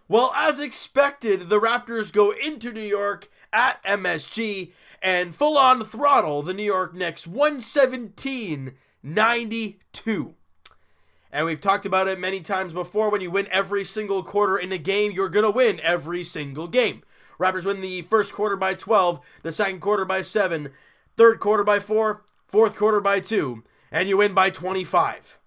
Well, as expected, the Raptors go into New York at MSG and full on throttle the New York Knicks 117-92. And we've talked about it many times before. When you win every single quarter in a game, you're going to win every single game. Raptors win the first quarter by 12, the second quarter by 7, third quarter by 4, fourth quarter by 2, and you win by 25.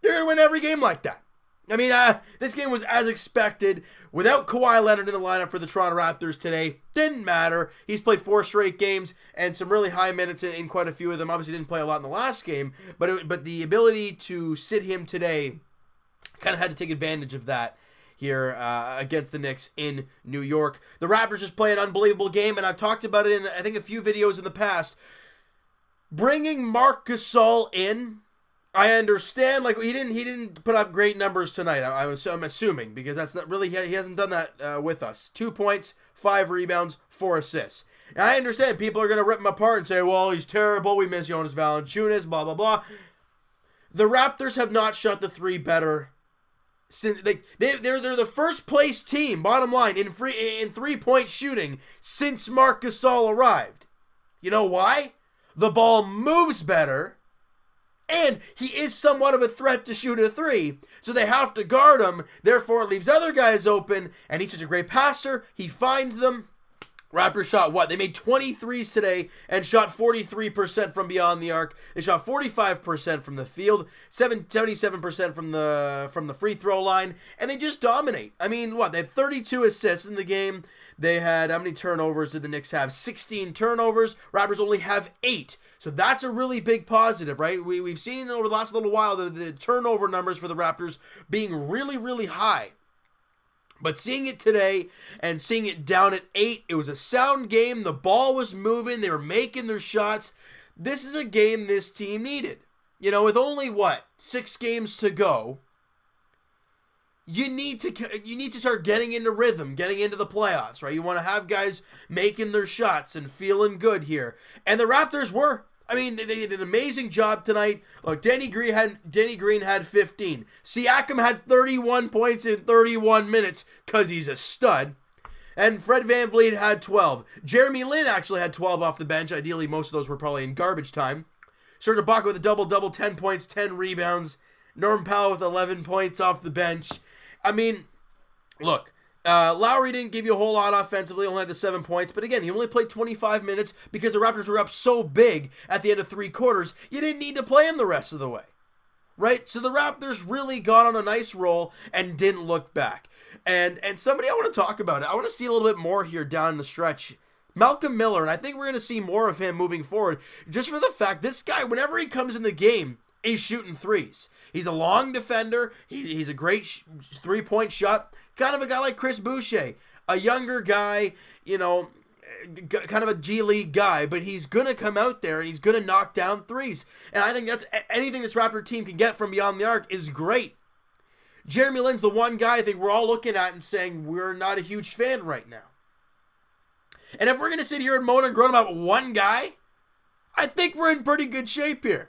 You're going to win every game like that. I mean, this game was as expected. Without Kawhi Leonard in the lineup for the Toronto Raptors today, didn't matter. He's played 4 straight games and some really high minutes in quite a few of them. Obviously didn't play a lot in the last game, but the ability to sit him today, kind of had to take advantage of that here against the Knicks in New York. The Raptors just play an unbelievable game, and I've talked about it in, I think, a few videos in the past. Bringing Marc Gasol in, I understand, like, he didn't put up great numbers tonight, I'm assuming, because that's not really, he hasn't done that with us. 2 points, 5 rebounds, 4 assists. And I understand people are going to rip him apart and say, well, he's terrible, we miss Jonas Valanciunas, blah, blah, blah. The Raptors have not shot the 3 better since they're the first place team, bottom line, in 3-point shooting since Marc Gasol arrived. You know why? The ball moves better, and he is somewhat of a threat to shoot a 3, so they have to guard him. Therefore, it leaves other guys open, and he's such a great passer. He finds them. Raptors shot what? They made 23s today and shot 43% from beyond the arc. They shot 45% from the field, 77% from the free throw line, and they just dominate. I mean, what? They had 32 assists in the game. They had, how many turnovers did the Knicks have? 16 turnovers. Raptors only have 8. So that's a really big positive, right? We've seen over the last little while the turnover numbers for the Raptors being really, really high. But seeing it today and seeing it down at 8, it was a sound game. The ball was moving. They were making their shots. This is a game this team needed. You know, with only, 6 games to go, you need to start getting into rhythm, getting into the playoffs, right? You want to have guys making their shots and feeling good here. And the Raptors were. I mean, they did an amazing job tonight. Look, Danny Green had 15. Siakam had 31 points in 31 minutes because he's a stud. And Fred VanVleet had 12. Jeremy Lin actually had 12 off the bench. Ideally, most of those were probably in garbage time. Serge Ibaka with a double-double, 10 points, 10 rebounds. Norm Powell with 11 points off the bench. I mean, look, Lowry didn't give you a whole lot offensively, only had the 7 points, but again, he only played 25 minutes because the Raptors were up so big at the end of 3 quarters, you didn't need to play him the rest of the way, right? So the Raptors really got on a nice roll and didn't look back. And somebody I want to talk about, I want to see a little bit more here down the stretch. Malcolm Miller, and I think we're going to see more of him moving forward, just for the fact this guy, whenever he comes in the game, he's shooting threes. He's a long defender. He's a great 3-point shot. Kind of a guy like Chris Boucher, a younger guy, you know, kind of a G League guy, but he's going to come out there and he's going to knock down threes. And I think that's anything this Raptor team can get from beyond the arc is great. Jeremy Lin's the one guy I think we're all looking at and saying we're not a huge fan right now. And if we're going to sit here and moan and groan about one guy, I think we're in pretty good shape here.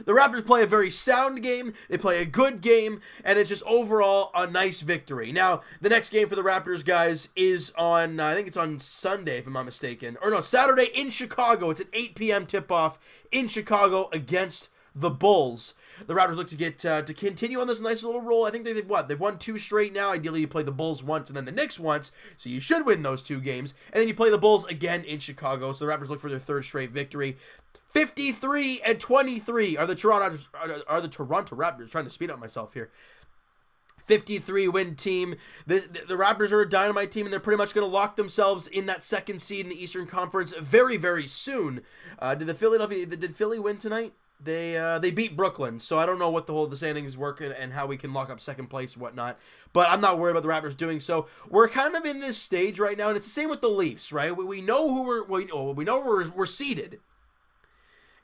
The Raptors play a very sound game, they play a good game, and it's just overall a nice victory. Now, the next game for the Raptors, guys, is on, I think it's on Sunday, if I'm not mistaken. Or no, Saturday in Chicago. It's an 8 p.m. tip-off in Chicago against the Bulls. The Raptors look to get to continue on this nice little roll. I think they've won 2 straight now. Ideally, you play the Bulls once and then the Knicks once, so you should win those 2 games. And then you play the Bulls again in Chicago, so the Raptors look for their 3rd straight victory. 53-23 are the Toronto Raptors. Trying to speed up myself here. 53-win team. The Raptors are a dynamite team, and they're pretty much going to lock themselves in that 2nd seed in the Eastern Conference very, very soon. Did Philly win tonight? They beat Brooklyn, so I don't know what the standings work and how we can lock up 2nd place and whatnot. But I'm not worried about the Raptors doing so. We're kind of in this stage right now, and it's the same with the Leafs, right? We know who we're seeded.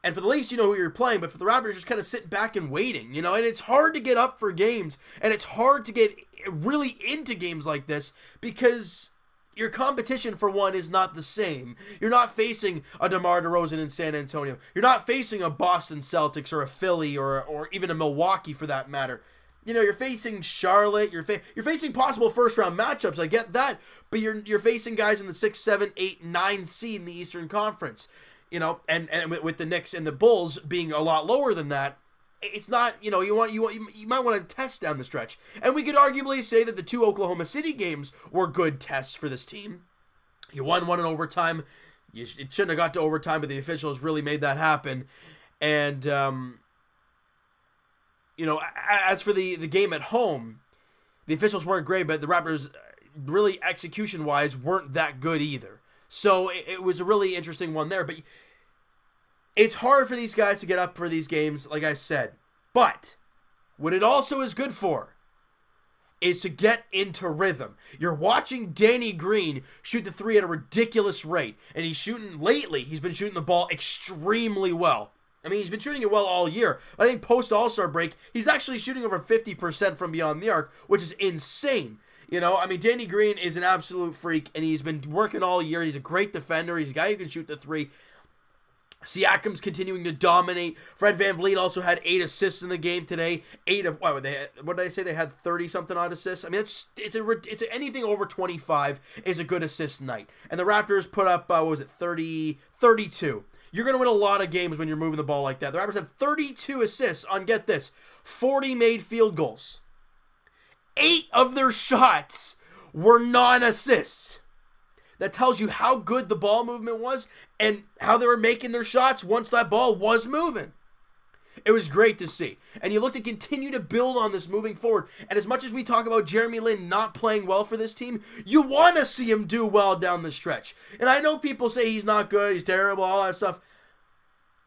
And for the Leafs, you know who you're playing, but for the Raptors, just kind of sitting back and waiting, you know? And it's hard to get up for games, and it's hard to get really into games like this because your competition, for one, is not the same. You're not facing a DeMar DeRozan in San Antonio. You're not facing a Boston Celtics or a Philly or even a Milwaukee, for that matter. you're facing Charlotte, you're facing possible first-round matchups, I get that, but you're facing guys in the 6, 7, 8, 9 seed in the Eastern Conference, and with the Knicks and the Bulls being a lot lower than that, it's not, you might want to test down the stretch. And we could arguably say that the 2 Oklahoma City games were good tests for this team. You won one in overtime. It shouldn't have got to overtime, but the officials really made that happen. And, as for the game at home, the officials weren't great, but the Raptors, really execution-wise, weren't that good either. So it was a really interesting one there. But it's hard for these guys to get up for these games, like I said. But what it also is good for is to get into rhythm. You're watching Danny Green shoot the 3 at a ridiculous rate. And he's been shooting the ball extremely well. I mean, he's been shooting it well all year. But I think post-All-Star break, he's actually shooting over 50% from beyond the arc, which is insane. Danny Green is an absolute freak, and he's been working all year. He's a great defender. He's a guy who can shoot the 3. Siakam's continuing to dominate. Fred VanVleet also had 8 assists in the game today. What did I say? They had 30-something odd assists. I mean, it's anything over 25 is a good assist night. And the Raptors put up 32. You're going to win a lot of games when you're moving the ball like that. The Raptors have 32 assists on, get this, 40 made field goals. 8 of their shots were non-assists. That tells you how good the ball movement was and how they were making their shots once that ball was moving. It was great to see. And you look to continue to build on this moving forward. And as much as we talk about Jeremy Lin not playing well for this team, you want to see him do well down the stretch. And I know people say he's not good, he's terrible, all that stuff.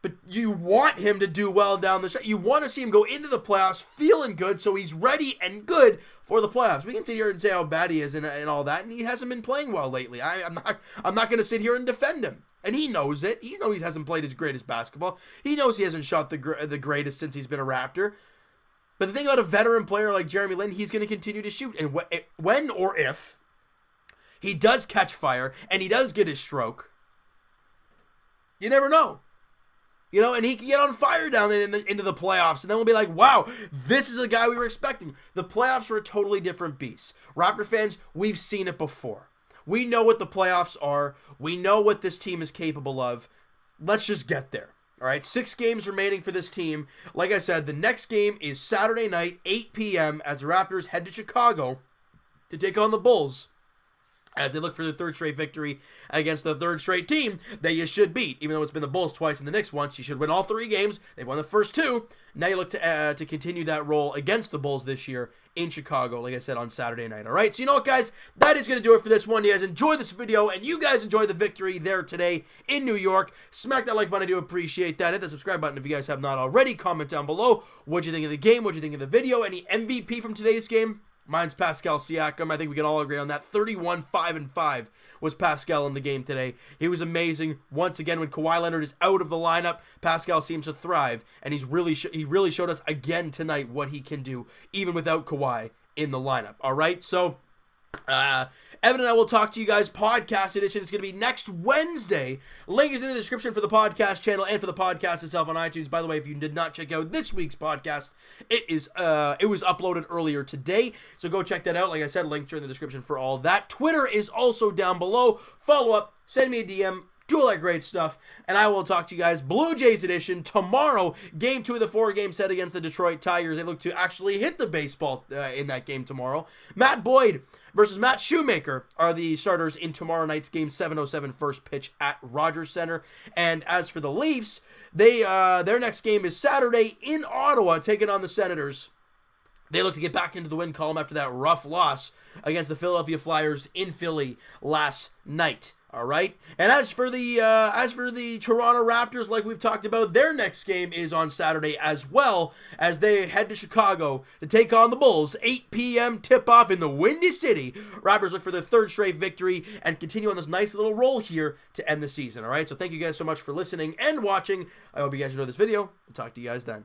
But you want him to do well down the stretch. You want to see him go into the playoffs feeling good so he's ready and good for the playoffs. We can sit here and say how bad he is and all that, and he hasn't been playing well lately. I'm not going to sit here and defend him. And he knows it. He knows he hasn't played his greatest basketball. He knows he hasn't shot the greatest since he's been a Raptor. But the thing about a veteran player like Jeremy Lin, he's going to continue to shoot. And when or if he does catch fire and he does get his stroke, you never know. And he can get on fire down there into the playoffs, and then we'll be like, wow, this is the guy we were expecting. The playoffs are a totally different beast. Raptor fans, we've seen it before. We know what the playoffs are. We know what this team is capable of. Let's just get there. All right, 6 games remaining for this team. Like I said, the next game is Saturday night, 8 p.m., as the Raptors head to Chicago to take on the Bulls, as they look for their 3rd straight victory against the 3rd straight team that you should beat. Even though it's been the Bulls twice and the Knicks once, you should win all 3 games. They've won the first 2. Now you look to continue that role against the Bulls this year in Chicago, like I said, on Saturday night. All right, so you know what, guys? That is going to do it for this one. You guys enjoyed this video, and you guys enjoyed the victory there today in New York. Smack that like button. I do appreciate that. Hit the subscribe button if you guys have not already. Comment down below. What'd you think of the game? What'd you think of the video? Any MVP from today's game? Mine's Pascal Siakam. I think we can all agree on that. 31-5-5 was Pascal in the game today. He was amazing. Once again, when Kawhi Leonard is out of the lineup, Pascal seems to thrive, and he really showed us again tonight what he can do, even without Kawhi in the lineup. All right, so Evan and I will talk to you guys. Podcast edition is going to be next Wednesday. Link is in the description for the podcast channel and for the podcast itself on iTunes. By the way, if you did not check out this week's podcast, it was uploaded earlier today, so go check that out. Like I said, links are in the description for all that. Twitter is also down below. Follow up, send me a DM, do all that great stuff, and I will talk to you guys. Blue Jays edition tomorrow. Game 2 of the 4-game set against the Detroit Tigers. They look to actually hit the baseball in that game tomorrow. Matt Boyd versus Matt Shoemaker are the starters in tomorrow night's game. 7:07 first pitch at Rogers Center. And as for the Leafs, their next game is Saturday in Ottawa, taking on the Senators. They look to get back into the win column after that rough loss against the Philadelphia Flyers in Philly last night. All right. And as for the Toronto Raptors, like we've talked about, their next game is on Saturday as well, as they head to Chicago to take on the Bulls. 8 p.m. tip-off in the Windy City. Raptors look for their 3rd straight victory and continue on this nice little roll here to end the season. All right. So thank you guys so much for listening and watching. I hope you guys enjoyed this video. I'll talk to you guys then.